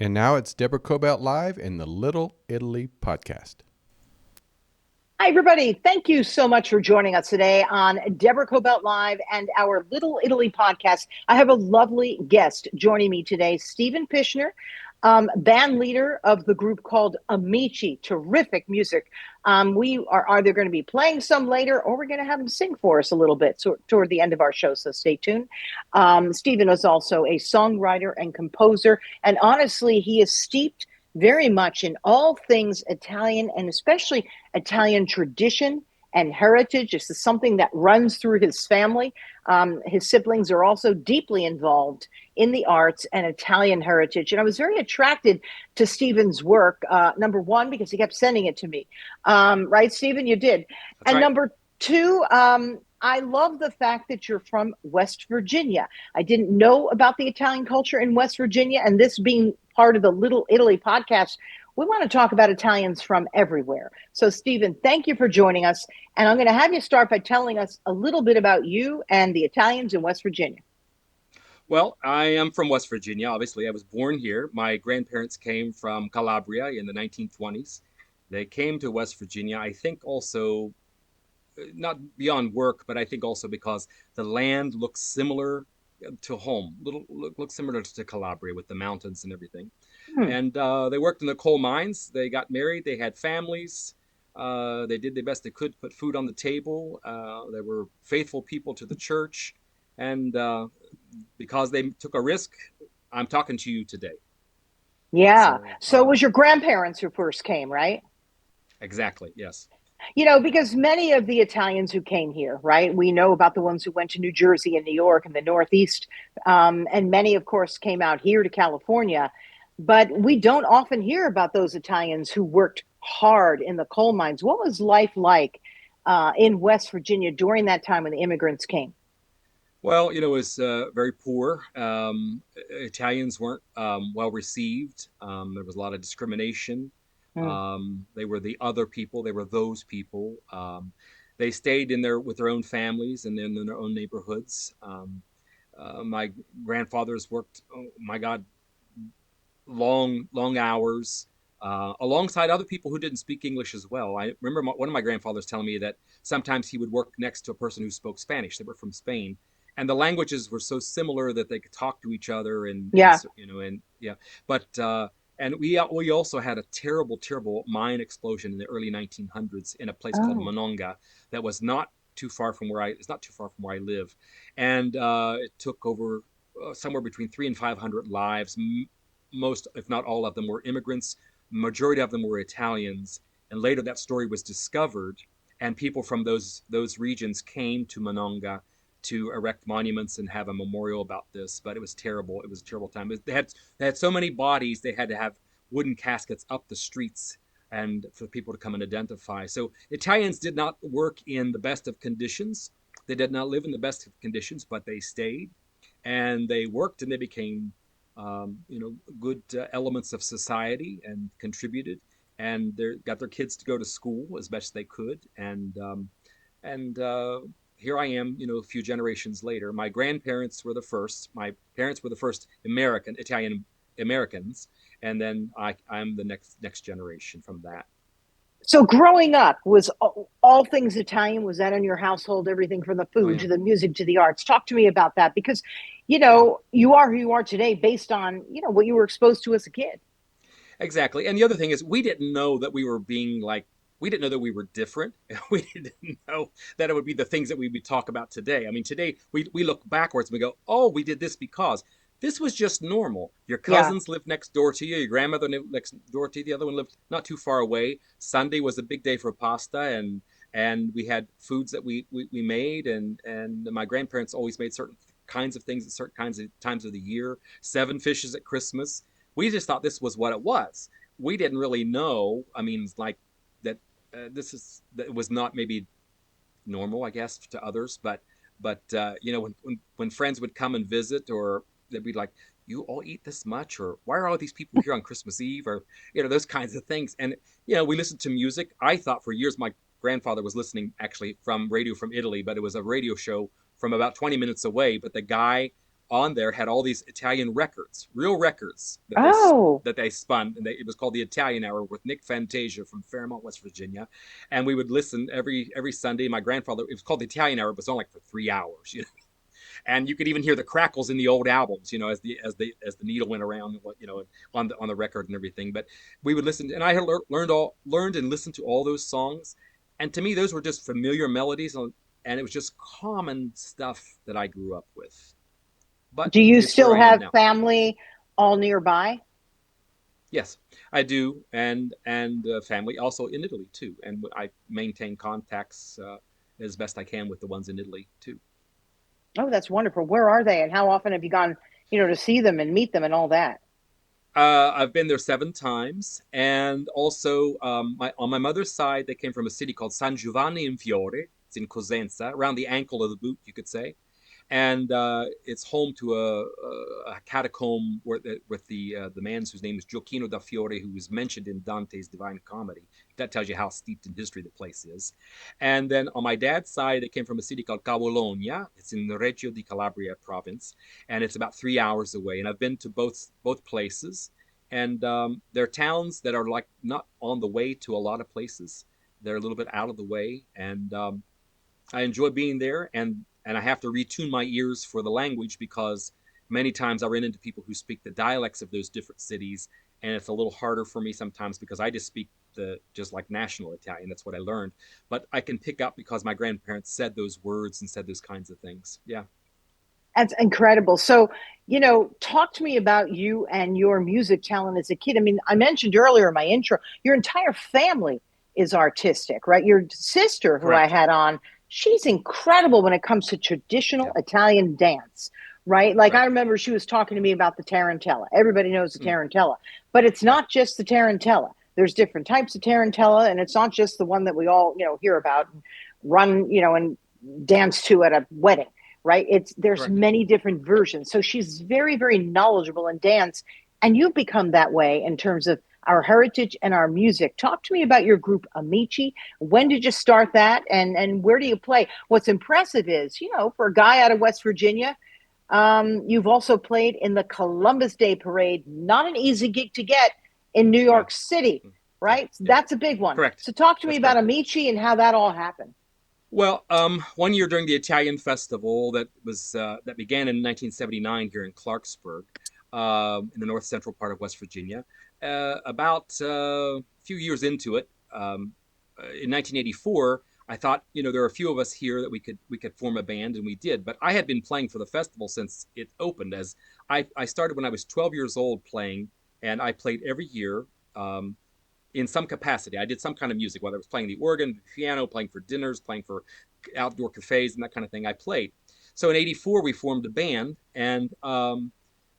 And now it's Deborah Cobalt Live in the Little Italy podcast. Hi, everybody. Thank you so much for joining us today on Deborah Cobalt Live and our Little Italy podcast. I have a lovely guest joining me today, Stephen Pishner, band leader of the group called AMICI. Terrific music. We are either going to be playing some later or we're going to have him sing for us a little bit toward the end of our show, so stay tuned. Stephen is also a songwriter and composer, and honestly, he is steeped very much in all things Italian and especially Italian tradition and heritage. This is something that runs through his family. His siblings are also deeply involved in the arts and Italian heritage. And I was very attracted to Stephen's work, number one, because he kept sending it to me. Right, Stephen? You did. That's And right. number two, I love the fact that you're from West Virginia. I didn't know about the Italian culture in West Virginia, and this being part of the Little Italy podcast, we want to talk about Italians from everywhere. So, Stephen, thank you for joining us. And I'm going to have you start by telling us a little bit about you and the Italians in West Virginia. Well, I am from West Virginia. Obviously, I was born here. My grandparents came from Calabria in the 1920s. They came to West Virginia, I think also not beyond work, but I think also because the land looks similar to home, looks similar to Calabria with the mountains and everything. Hmm. And they worked in the coal mines. They got married. They had families. They did the best they could to put food on the table. They were faithful people to the church. And because they took a risk, I'm talking to you today. Yeah. So, So it was your grandparents who first came, right? exactly, yes. Because many of the Italians who came here, right? We know about the ones who went to New Jersey and New York and the Northeast. And many, of course, came out here to California. But we don't often hear about those Italians who worked hard in the coal mines. What was life like in West Virginia during that time when the immigrants came? Well, it was very poor. Italians weren't well received. There was a lot of discrimination. Hmm. They were the other people. They were those people. They stayed in their with their own families and in their own neighborhoods. My grandfathers worked, oh my God, long hours alongside other people who didn't speak English as well. I remember one of my grandfathers telling me that sometimes he would work next to a person who spoke Spanish. They were from Spain, and the languages were so similar that they could talk to each other, and Yeah. and yeah. But and we also had a terrible mine explosion in the early 1900s in a place called Oh. Monongah that was not too far from where I it's not too far from where I live, and it took over somewhere between 300 and 500 lives. Most, if not all of them, were immigrants. Majority of them were Italians. And later that story was discovered, and people from those regions came to Monongah to erect monuments and have a memorial about this. But it was terrible. It was a terrible time. They had so many bodies they had to have wooden caskets up the streets and for people to come and identify. So Italians did not work in the best of conditions. They did not live in the best of conditions, but they stayed and they worked and they became good elements of society and contributed, and they got their kids to go to school as best they could, and here I am, a few generations later. My grandparents were the first. My parents were the first Italian Americans, and then I'm the next generation from that. So growing up was all things Italian. Was that in your household? Everything from the Oh food yeah, to the music to the arts. Talk to me about that because, yeah. you are who you are today based on, what you were exposed to as a kid. Exactly. And the other thing is, we didn't know that we were being like, we didn't know that we were different. We didn't know that it would be the things that we would talk about today. I mean, today we look backwards and we go, oh, we did this because this was just normal. Your Yeah. cousins lived next door to you. Your grandmother lived next door to you. The other one lived not too far away. Sunday was a big day for pasta, and we had foods that we made, and my grandparents always made certain kinds of things at certain kinds of times of the year. Seven fishes at Christmas. We just thought this was what it was. We didn't really know. I mean, like that. That was not maybe normal, I guess, to others, but when friends would come and visit, or they'd be like, "You all eat this much," or "Why are all these people here on Christmas Eve?" or those kinds of things. And we listened to music. I thought for years my grandfather was listening actually from radio from Italy, but it was a radio show from about 20 minutes away. But the guy on there had all these Italian records, real records Oh, that they spun, and it was called the Italian Hour with Nick Fantasia from Fairmont, West Virginia, and we would listen every Sunday. My grandfather, it was called the Italian Hour, but it was on like for 3 hours, and you could even hear the crackles in the old albums, as the needle went around, on the record and everything. But we would listen, and I had learned and listened to all those songs, and to me those were just familiar melodies, and it was just common stuff that I grew up with. But do you it's where still I am have now. family all nearby? Yes, I do, and family also in Italy too, and I maintain contacts as best I can with the ones in Italy too. Oh, that's wonderful. Where are they, and how often have you gone, to see them and meet them and all that? I've been there 7 times, and also on my mother's side, they came from a city called San Giovanni in Fiore. It's in Cosenza, around the ankle of the boot, you could say, and it's home to a catacomb with the man whose name is Gioacchino da Fiore, who is mentioned in Dante's Divine Comedy. That tells you how steeped in history the place is. And then on my dad's side, they came from a city called Cavologna. It's in the Reggio di Calabria province, and it's about 3 hours away. And I've been to both places, and they're towns that are like not on the way to a lot of places. They're a little bit out of the way, and I enjoy being there, and I have to retune my ears for the language because many times I run into people who speak the dialects of those different cities, and it's a little harder for me sometimes because I just speak the just like national Italian. That's what I learned, but I can pick up because my grandparents said those words and said those kinds of things. Yeah, That's incredible. So, talk to me about you and your music talent as a kid. I mean, I mentioned earlier in my intro, your entire family is artistic, right? Your sister, who I correct. had on, she's incredible when it comes to traditional Yeah, Italian dance, right? Like, I right. remember she was talking to me about the tarantella. Everybody knows the Mm, tarantella, but it's yeah, not just the tarantella. There's different types of tarantella, and it's not just the one that we all, hear about and run, and dance to at a wedding, right? There's correct. many different versions. So she's very, very knowledgeable in dance, and you've become that way in terms of our heritage and our music. Talk to me about your group Amici. When did you start that, and where do you play? What's impressive is, for a guy out of West Virginia, you've also played in the Columbus Day Parade. Not an easy gig to get in New No, York City, yeah, right? So yeah, that's a big one. correct. So talk to me That's about correct. Amici and how that all happened. Well, one year during the Italian festival that began in 1979 here in Clarksburg, in the north central part of West Virginia. About a few years into it, in 1984, I thought, there are a few of us here that we could form a band, and we did. But I had been playing for the festival since it opened. As I started when I was 12 years old playing, and I played every year. In some capacity. I did some kind of music, whether it was playing the organ, the piano, playing for dinners, playing for outdoor cafes, and that kind of thing. I played. So in '84, we formed a band, and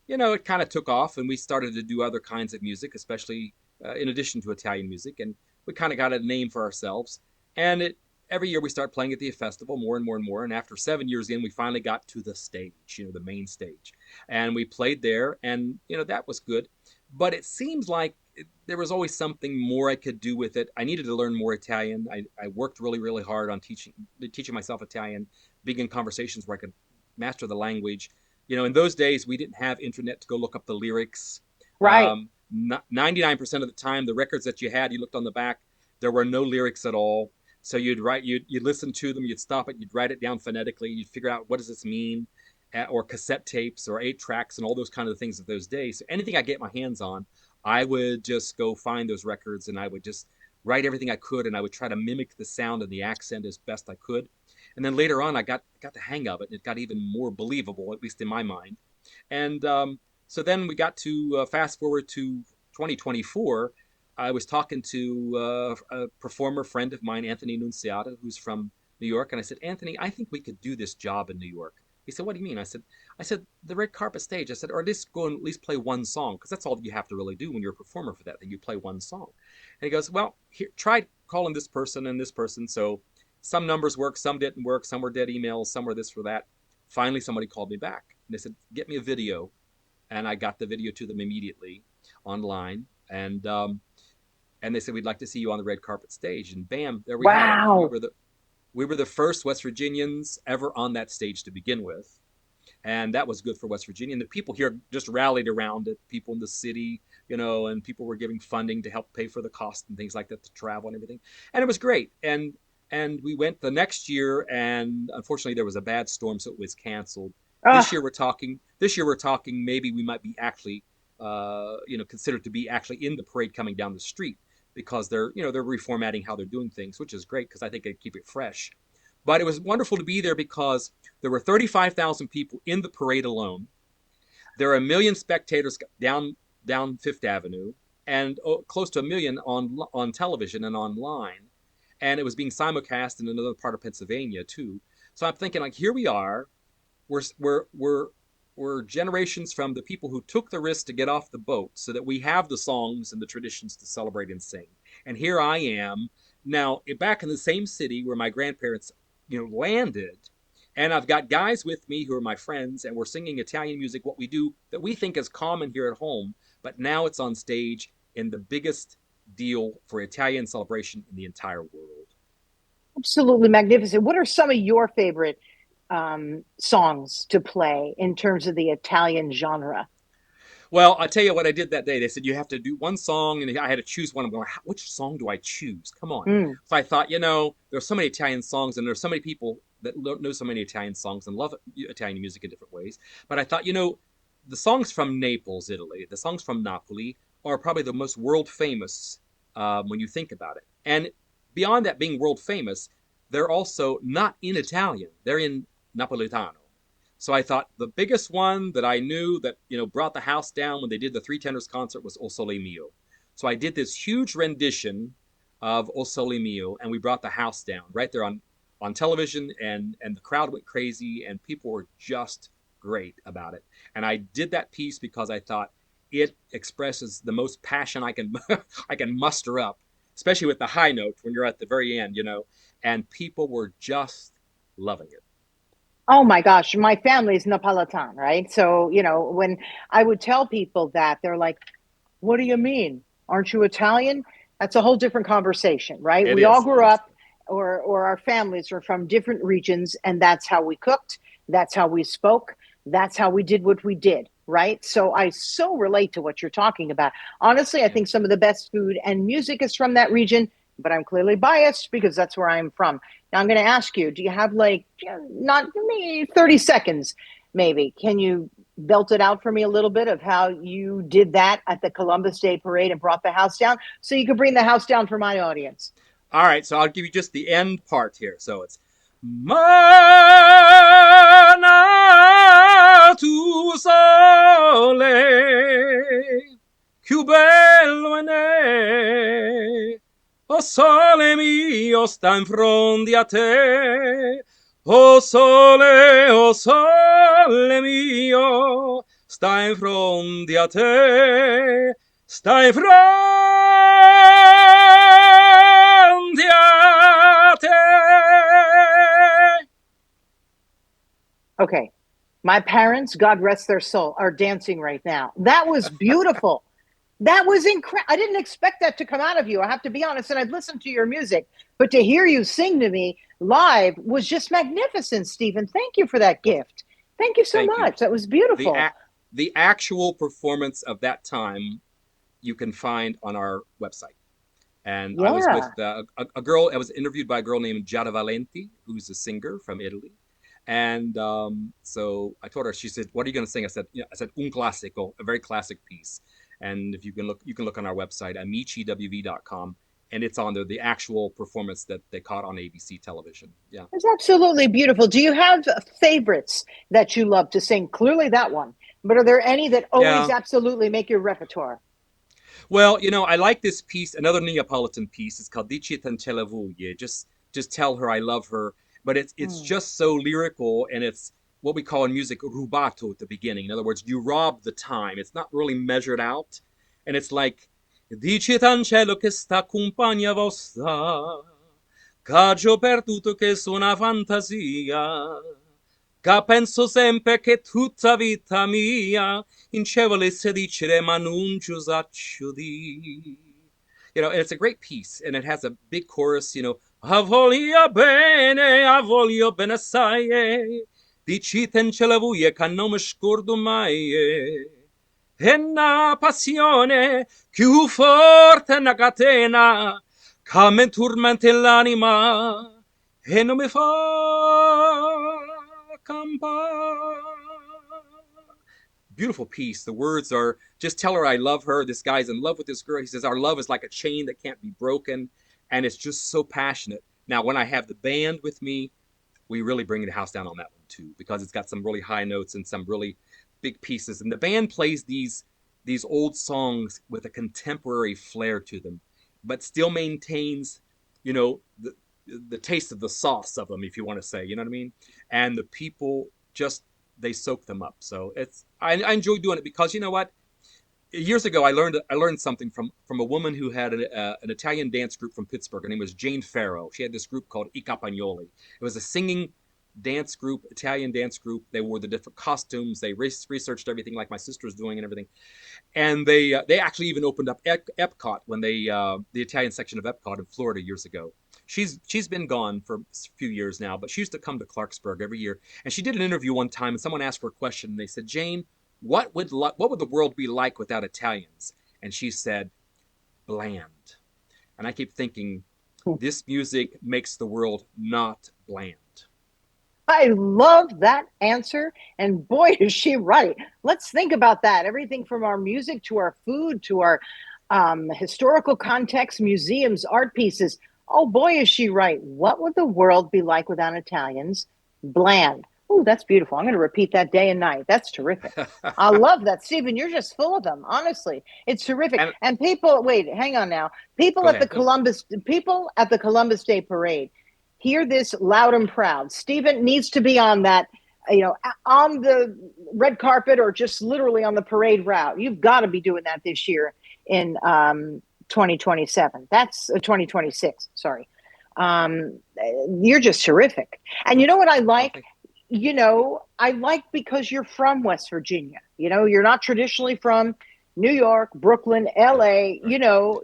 it kind of took off, and we started to do other kinds of music, especially in addition to Italian music, and we kind of got a name for ourselves. And every year we start playing at the festival more and more and more. And after 7 years in, we finally got to the stage, the main stage, and we played there, and that was good. But it seems like there was always something more I could do with it. I needed to learn more Italian. I worked really, really hard on teaching myself Italian, being in conversations where I could master the language. In those days, we didn't have internet to go look up the lyrics. Right. 99% of the time, the records that you had, you looked on the back, there were no lyrics at all. So you'd listen to them, you'd stop it, you'd write it down phonetically, you'd figure out what does this mean, or cassette tapes or 8 tracks and all those kind of things of those days. So anything I get my hands on, I would just go find those records, and I would just write everything I could, and I would try to mimic the sound and the accent as best I could. And then later on, I got the hang of it, and it got even more believable, at least in my mind. And so then we got to fast forward to 2024. I was talking to a performer friend of mine, Anthony Nunziata, who's from New York, and I said, Anthony, I think we could do this job in New York. He said, "What do you mean?" I said, the red carpet stage. I said, or at least play one song, because that's all you have to really do when you're a performer for that thing. You play one song." And he goes, "Well, here, try calling this person and this person." So some numbers worked, some didn't work, some were dead emails, some were this or that. Finally, somebody called me back, and they said, "Get me a video," and I got the video to them immediately online, and they said, "We'd like to see you on the red carpet stage." And bam, there we had it. We Wow. were the we were the first West Virginians ever on that stage to begin with. And that was good for West Virginia. And the people here just rallied around it. People in the city, and people were giving funding to help pay for the cost and things like that, to travel and everything. And it was great. And we went the next year, and unfortunately there was a bad storm, so it was canceled. This Ah, year we're talking. This year we're talking. Maybe we might be actually, considered to be actually in the parade coming down the street, because they're reformatting how they're doing things, which is great because I think they keep it fresh. But it was wonderful to be there because there were 35,000 people in the parade alone. There are a million spectators down Fifth Avenue, and close to a million on television and online. And it was being simulcast in another part of Pennsylvania too. So I'm thinking, like, here we are. We're generations from the people who took the risk to get off the boat, so that we have the songs and the traditions to celebrate and sing. And here I am now, back in the same city where my grandparents, landed, and I've got guys with me who are my friends, and we're singing Italian music, what we do that we think is common here at home, but now it's on stage in the biggest deal for Italian celebration in the entire world. absolutely magnificent. What are some of your favorite songs to play in terms of the Italian genre? Well, I tell you what I did that day. They said you have to do one song, and I had to choose one. I'm going, which song do I choose? Come on. Mm. So I thought, there's so many Italian songs, and there's so many people that know so many Italian songs and love Italian music in different ways. But I thought, the songs from Naples, Italy, the songs from Napoli are probably the most world famous, when you think about it. And beyond that being world famous, they're also not in Italian, they're in Napolitano. So I thought the biggest one that I knew that, brought the house down when they did the Three Tenors concert was O Sole Mio. So I did this huge rendition of O Sole Mio, and we brought the house down right there on television, and the crowd went crazy, and people were just great about it. And I did that piece because I thought it expresses the most passion I can I can muster up, especially with the high note when you're at the very end, and people were just loving it. Oh my gosh, my family is Napolitan, right? So, when I would tell people that, they're like, what do you mean? Aren't you Italian? That's a whole different conversation, right? It We all is. grew Yes. up, or our families are from different regions, and that's how we cooked, that's how we spoke, that's how we did what we did, right? So I so relate to what you're talking about. Honestly, I Yeah. think some of the best food and music is from that region, but I'm clearly biased because that's where I'm from. Now I'm going to ask you, do you have like, not me 30 seconds maybe? Can you belt it out for me a little bit of how you did that at the Columbus Day Parade and brought the house down so you could bring the house down for my audience? All right, so I'll give you just the end part here. So it's Mana tu sole, più bello è. O sole mio, sta in fronte a te. O sole mio, sta in fronte a te. Sta in fronte a te. Okay. My parents, God rest their soul, are dancing right now. That was beautiful. That was incredible. I didn't expect that to come out of you. I have to be honest, and I'd listened to your music, but to hear you sing to me live was just magnificent, Stephen. Thank you for that Well, gift. Thank you so thank you. much. That was The beautiful. the actual performance of that time you can find on our website. And I was with Yeah. a girl. I was interviewed by a girl named Giada Valenti, who's a singer from Italy. And so I told her. She said, "What are you going to sing?" I said, "I said un classico, a very classic piece." And if you can look on our website, amiciwv.com, and it's on there, the actual performance that they caught on ABC television. Yeah. It's absolutely beautiful. Do you have favorites that you love to sing? Clearly that one. But are there any that always Yeah. absolutely make your repertoire? Well, I like this piece. Another Neapolitan piece. It's called Dici Tancella Voglie. Just tell her I love her. But it's Hmm. just so lyrical, and it's what we call in music rubato at the beginning. In other words, you rob the time. It's not really measured out, and it's like Dici Tancello che sta compagna vostra, caggio perduto che suona fantasia. Che penso sempre che tutta vita mia in cielo volesse dicere ma non ci osaccio di. And it's a great piece, and it has a big chorus, a voglio bene assai, Piciten ce l'avuie che non mi scordo mai. E una passione più forte una catena che mi tormenta l'anima e non mi fa campare. Beautiful piece. The words are just tell her I love her. This guy's in love with this girl. He says our love is like a chain that can't be broken. And it's just so passionate. Now, when I have the band with me, we really bring the house down on that one too, because it's got some really high notes and some really big pieces. And the band plays these old songs with a contemporary flair to them, but still maintains, the taste of the sauce of them, if you want to say, you know what I mean? And the people just they soak them up. So I enjoy doing it because you know what? Years ago, I learned something from a woman who had an Italian dance group from Pittsburgh. Her name was Jane Farrow. She had this group called I Campagnoli. It was a singing dance group, Italian dance group. They wore the different costumes. They researched everything like my sister was doing and everything. And they actually even opened up Epcot when the Italian section of Epcot in Florida years ago. She's been gone for a few years now, but she used to come to Clarksburg every year. And she did an interview one time, and someone asked her a question, and they said, "Jane, what would the world be like without Italians?" And she said, "Bland." And I keep thinking, this music makes the world not bland. I love that answer. And boy, is she right. Let's think about that. Everything from our music to our food to our historical context, museums, art pieces. Oh boy, is she right. What would the world be like without Italians? Bland. Oh, that's beautiful. I'm going to repeat that day and night. That's terrific. I love that. Stephen, you're just full of them. Honestly, it's terrific. And And people, wait, hang on now. go ahead. Go. People at the Columbus Day Parade hear this loud and proud. Stephen needs to be on that, on the red carpet or just literally on the parade route. You've got to be doing that this year in 2027. That's 2026. Sorry. You're just terrific. And you know what I like? I like because you're from West Virginia. You're not traditionally from New York, Brooklyn, LA. Right.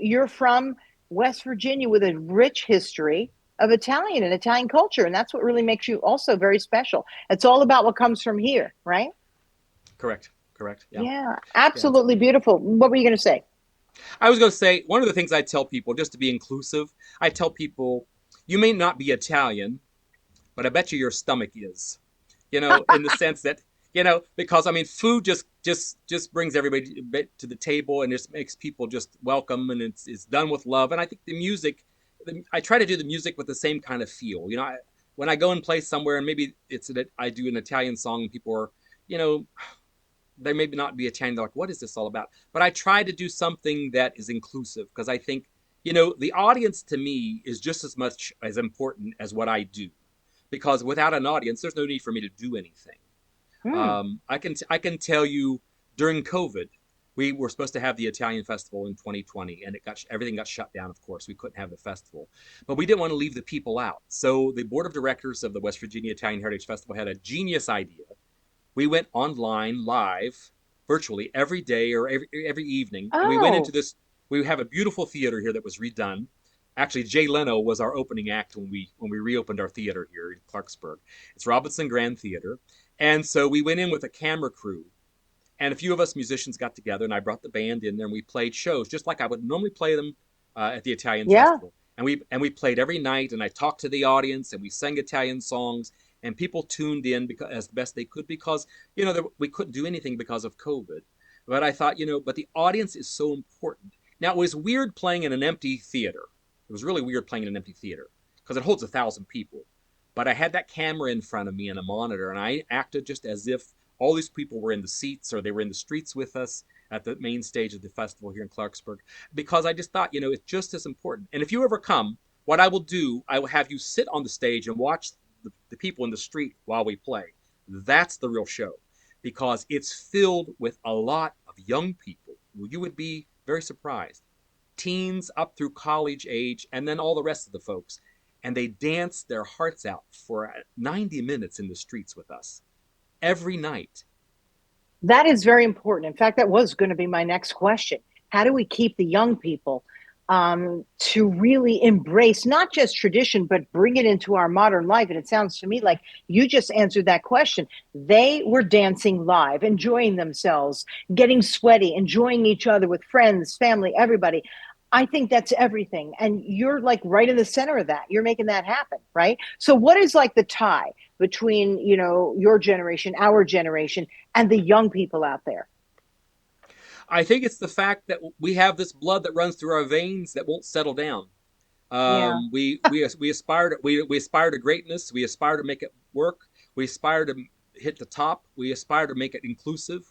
You're from West Virginia with a rich history of Italian and Italian culture. And that's what really makes you also very special. It's all about what comes from here, right? Correct. Correct. Yeah. Yeah, Yeah. absolutely beautiful. What were you going to say? I was going to say one of the things I tell people, just to be inclusive, I tell people, you may not be Italian, but I bet you your stomach is. In the sense that, because I mean, food just brings everybody to the table and just makes people just welcome, and it's done with love. And I think the music, I try to do the music with the same kind of feel. When I go and play somewhere, and maybe I do an Italian song, and people are, you know, they may not be Italian. They're like, what is this all about? But I try to do something that is inclusive because I think, the audience to me is just as much as important as what I do. Because without an audience, there's no need for me to do anything. Hmm. I can tell you during COVID, we were supposed to have the Italian festival in 2020, and everything got shut down. Of course, we couldn't have the festival, but we didn't want to leave the people out. So the board of directors of the West Virginia Italian Heritage Festival had a genius idea. We went online live, virtually every day or every evening, and we went into Oh, this. We have a beautiful theater here that was redone. Actually, Jay Leno was our opening act when we reopened our theater here in Clarksburg. It's Robinson Grand Theater, and so we went in with a camera crew, and a few of us musicians got together, and I brought the band in there, and we played shows just like I would normally play them at the Italian yeah. festival. And we played every night, and I talked to the audience, and we sang Italian songs, and people tuned in because as best they could because we couldn't do anything because of COVID. But I thought, but the audience is so important. Now it was weird playing in an empty theater. It was really weird playing in an empty theater because it holds 1,000 people. But I had that camera in front of me and a monitor, and I acted just as if all these people were in the seats or they were in the streets with us at the main stage of the festival here in Clarksburg because I just thought, it's just as important. And if you ever come, what I will do, I will have you sit on the stage and watch the people in the street while we play. That's the real show because it's filled with a lot of young people. You would be very surprised. Teens up through college age, and then all the rest of the folks. And they dance their hearts out for 90 minutes in the streets with us every night. That is very important. In fact, that was going to be my next question. How do we keep the young people? to really embrace not just tradition, but bring it into our modern life. And it sounds to me like you just answered that question. They were dancing live, enjoying themselves, getting sweaty, enjoying each other with friends, family, everybody. I think that's everything. And you're like right in the center of that. You're making that happen, right? So what is like the tie between, your generation, our generation, and the young people out there? I think it's the fact that we have this blood that runs through our veins that won't settle down. Yeah. We aspire to greatness. We aspire to make it work. We aspire to hit the top. We aspire to make it inclusive.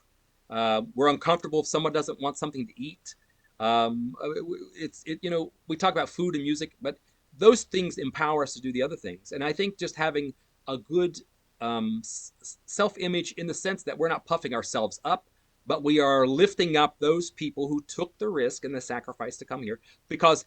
We're uncomfortable if someone doesn't want something to eat. We talk about food and music, but those things empower us to do the other things. And I think just having a good self-image in the sense that we're not puffing ourselves up, but we are lifting up those people who took the risk and the sacrifice to come here, because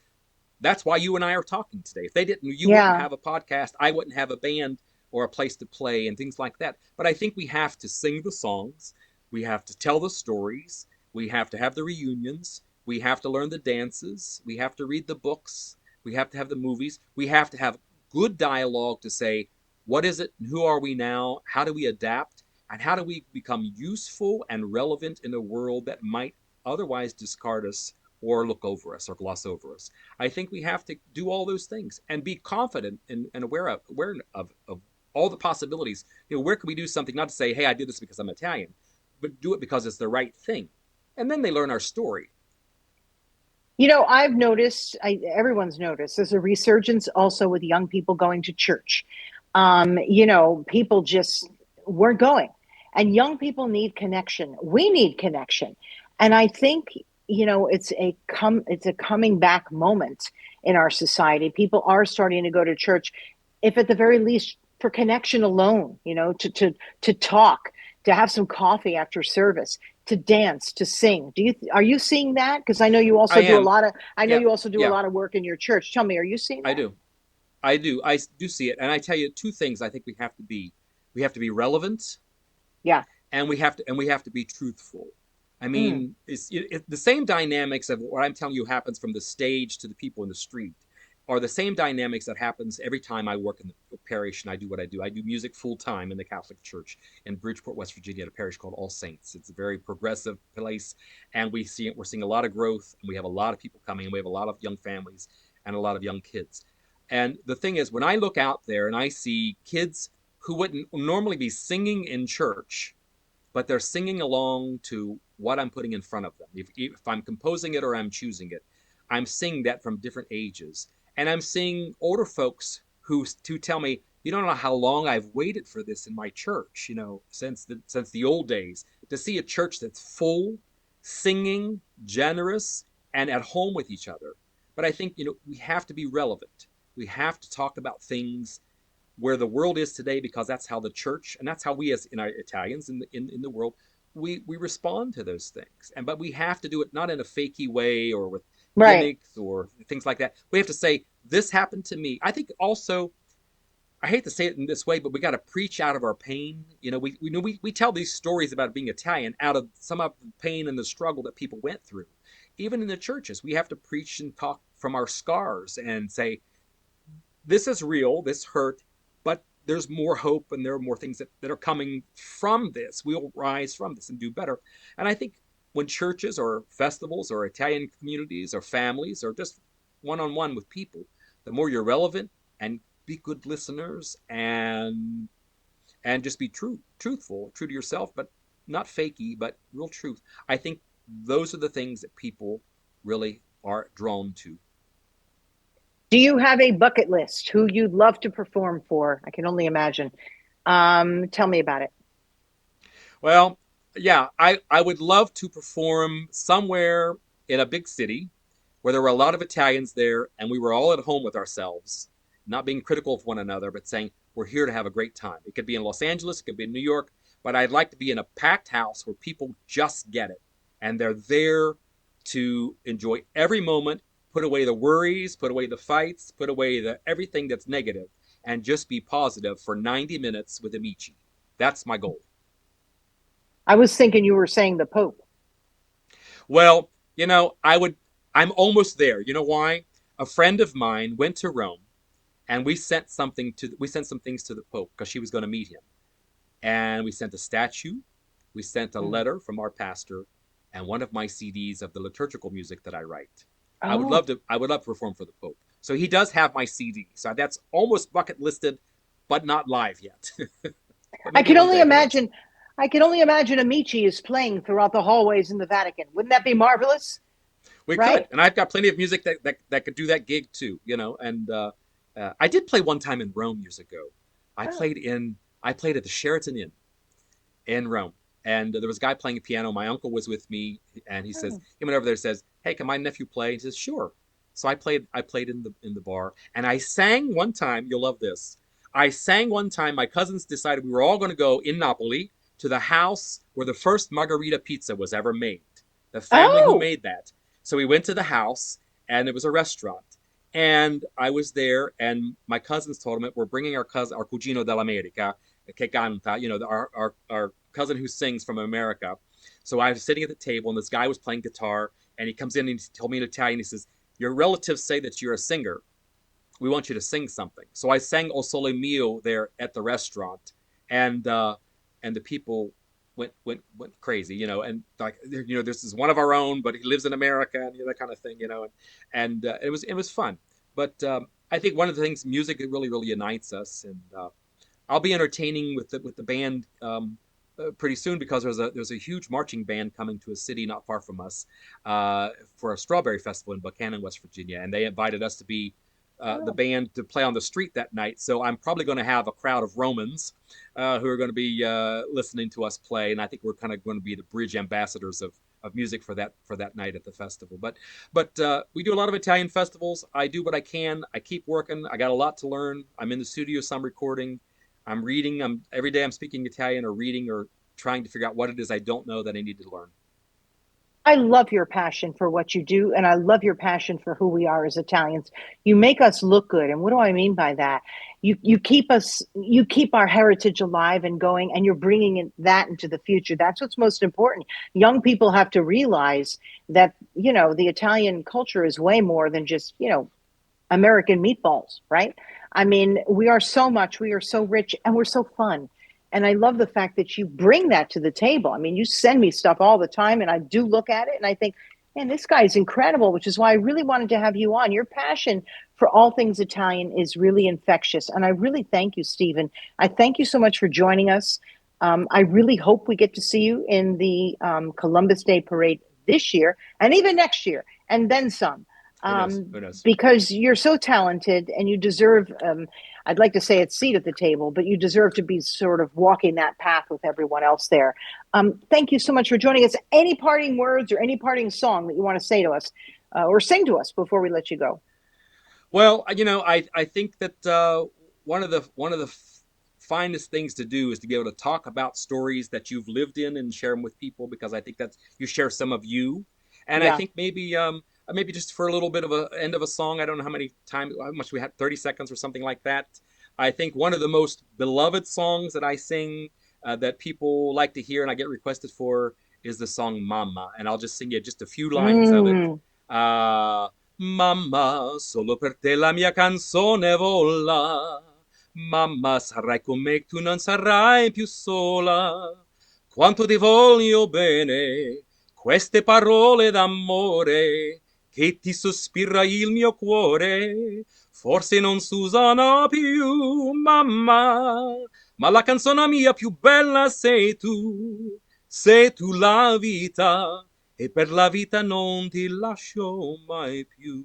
that's why you and I are talking today. If they didn't, you wouldn't Yeah. have a podcast. I wouldn't have a band or a place to play and things like that. But I think we have to sing the songs. We have to tell the stories. We have to have the reunions. We have to learn the dances. We have to read the books. We have to have the movies. We have to have good dialogue to say, what is it? Who are we now? How do we adapt? And how do we become useful and relevant in a world that might otherwise discard us or look over us or gloss over us? I think we have to do all those things and be confident and aware of all the possibilities. Where can we do something, not to say, hey, I did this because I'm Italian, but do it because it's the right thing. And then they learn our story. I've noticed, everyone's noticed, there's a resurgence also with young people going to church. People just weren't going. And young people need connection. We need connection. And I think, it's a coming back moment in our society. People are starting to go to church, if at the very least for connection alone, to talk, to have some coffee after service, to dance, to sing. Are you seeing that? Because I know you I also do a am. lot of I know Yeah. you also do a Yeah. lot of work in your church. Tell me, are you seeing I that? do. I do. I do see it. And I tell you two things I think we have to be relevant, Yeah. and we have to be truthful. I Mm. mean, the same dynamics of what I'm telling you happens from the stage to the people in the street are the same dynamics that happens every time I work in the parish and I do what I do. I do music full time in the Catholic Church in Bridgeport, West Virginia, at a parish called All Saints. It's a very progressive place, and we're seeing a lot of growth, and we have a lot of people coming, and we have a lot of young families and a lot of young kids. And the thing is, when I look out there and I see kids who wouldn't normally be singing in church, but they're singing along to what I'm putting in front of them. If I'm composing it or I'm choosing it, I'm seeing that from different ages. And I'm seeing older folks who tell me, you don't know how long I've waited for this in my church, since the old days, to see a church that's full, singing, generous, and at home with each other. But I think, we have to be relevant. We have to talk about things where the world is today, because that's how the church and that's how we as Italians in the world, we respond to those things. But we have to do it not in a fakey way or with Right. gimmicks or things like that. We have to say, this happened to me. I think also, I hate to say it in this way, but we got to preach out of our pain. We tell these stories about being Italian out of some of the pain and the struggle that people went through. Even in the churches, we have to preach and talk from our scars and say, this is real, this hurt, but there's more hope, and there are more things that are coming from this. We'll rise from this and do better. And I think when churches or festivals or Italian communities or families or just one-on-one with people, the more you're relevant and be good listeners and just be truthful, true to yourself, but not fakey, but real truth. I think those are the things that people really are drawn to. Do you have a bucket list who you'd love to perform for? I can only imagine. Tell me about it. Well, yeah, I would love to perform somewhere in a big city where there were a lot of Italians there and we were all at home with ourselves, not being critical of one another, but saying we're here to have a great time. It could be in Los Angeles, it could be in New York, but I'd like to be in a packed house where people just get it and they're there to enjoy every moment, put away the worries, put away the fights, put away the everything that's negative, and just be positive for 90 minutes with AMICI. That's my goal. I was thinking you were saying the Pope. Well, I would. I'm almost there. You know why? A friend of mine went to Rome, and we sent some things to the Pope because she was going to meet him, and we sent a statue, we sent a Mm. letter from our pastor, and one of my CDs of the liturgical music that I write. Oh, I would love to perform for the Pope. So he does have my CD. So that's almost bucket listed, but not live yet. But I maybe can one only day, who knows? imagine. I can only imagine Amici is playing throughout the hallways in the Vatican. Wouldn't that be marvelous? We Right? could, and I've got plenty of music that could do that gig too. And I did play one time in Rome years ago. I Oh. played in I played at the Sheraton Inn in Rome, and there was a guy playing a piano. My uncle was with me, and Oh. he went over there and says, "Hey, can my nephew play?" He says, "Sure." So I played in the bar, and I sang one time. You'll love this. I sang one time. My cousins decided we were all going to go in Napoli to the house where the first margarita pizza was ever made. The family who Oh. made that. So we went to the house, and it was a restaurant. And I was there, and my cousins told him, "We're bringing our cugino dell'America, che canta, our cousin who sings from America." So I was sitting at the table, and this guy was playing guitar, and he comes in and he told me in Italian. He says, "Your relatives say that you're a singer. We want you to sing something." So I sang "O Sole Mio" there at the restaurant, and the people went crazy, and like, this is one of our own, but he lives in America, and that kind of thing, and it was fun. But I think one of the things, music, it really really unites us, and I'll be entertaining with the band pretty soon, because there's a huge marching band coming to a city not far from us for a strawberry festival in Buchanan, West Virginia, and they invited us to be the Oh. band to play on the street that night. So I'm probably going to have a crowd of Romans who are going to be listening to us play, and I think we're kind of going to be the bridge ambassadors of music for that night at the festival. But we do a lot of Italian festivals. I do what I can. I keep working. I got a lot to learn. I'm in the studio, so I'm recording. I'm reading. I'm every day. I'm speaking Italian or reading or trying to figure out what it is I don't know that I need to learn. I love your passion for what you do, and I love your passion for who we are as Italians. You make us look good, and what do I mean by that? You keep our heritage alive and going, and you're bringing that into the future. That's what's most important. Young people have to realize that the Italian culture is way more than just American meatballs, right? I mean, we are so rich, and we're so fun. And I love the fact that you bring that to the table. I mean, you send me stuff all the time, and I do look at it and I think, man, this guy's incredible, which is why I really wanted to have you on. Your passion for all things Italian is really infectious. And I really thank you, Stephen. I thank you so much for joining us. I really hope we get to see you in the Columbus Day Parade this year and even next year, and then some, Who knows? Who knows? because you're so talented and you deserve, I'd like to say a seat at the table, but you deserve to be sort of walking that path with everyone else there. Thank you so much for joining us. Any parting words or any parting song that you want to say to us or sing to us before we let you go? Well, I think that one of the finest things to do is to be able to talk about stories that you've lived in and share them with people, because I think that's you share some of you, and I Yeah. think maybe just for a little bit of a end of a song. I don't know how much we had, 30 seconds or something like that. I think one of the most beloved songs that I sing, that people like to hear and I get requested for, is the song "Mama," and I'll just sing you just a few lines of it. Mm. Uh, Mamma, solo per te la mia canzone vola. Mamma, sarai con me, tu non sarai più sola. Quanto ti voglio bene, queste parole d'amore che ti sospira il mio cuore. Forse non si usano più, mamma, ma la canzone mia più bella sei tu la vita, e per la vita non ti lascio mai più.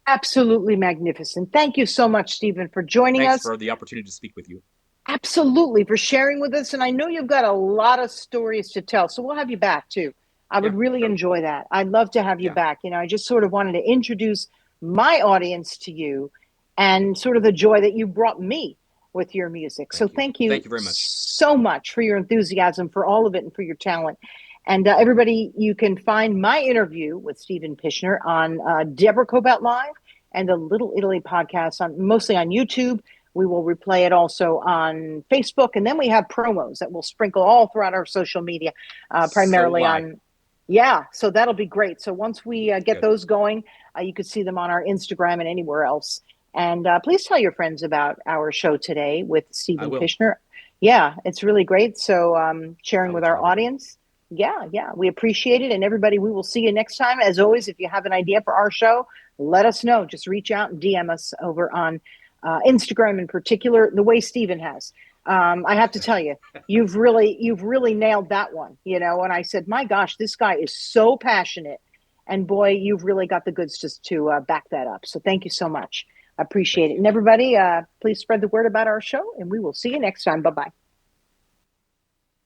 Absolutely magnificent. Thank you so much, Stephen, for joining Thanks us. for the opportunity to speak with you. Absolutely, for sharing with us. And I know you've got a lot of stories to tell, so we'll have you back too. I Yeah, would really sure. enjoy that. I'd love to have you Yeah, back. I just sort of wanted to introduce my audience to you and sort of the joy that you brought me with your music. So thank you. thank you Thank you very much. so much for your enthusiasm, for all of it, and for your talent. And everybody, you can find my interview with Stephen Pishner on Deborah Cobalt Live and the Little Italy podcast, mostly on YouTube. We will replay it also on Facebook, and then we have promos that we'll sprinkle all throughout our social media, So will primarily I. on. Yeah, so that'll be great. So once we get Good. those going, you could see them on our Instagram and anywhere else. And please tell your friends about our show today with I Stephen will. Pishner. Yeah, it's really great. So I sharing will with our tell everybody. audience. Yeah, yeah, we appreciate it. And everybody, we will see you next time. As always, if you have an idea for our show, let us know. Just reach out and DM us over on Instagram in particular, the way Stephen has. I have to tell you, you've really nailed that one, and I said, my gosh, this guy is so passionate, and boy, you've really got the goods just to back that up. So thank you so much. I appreciate Thank it. you. And everybody, please spread the word about our show, and we will see you next time. Bye bye.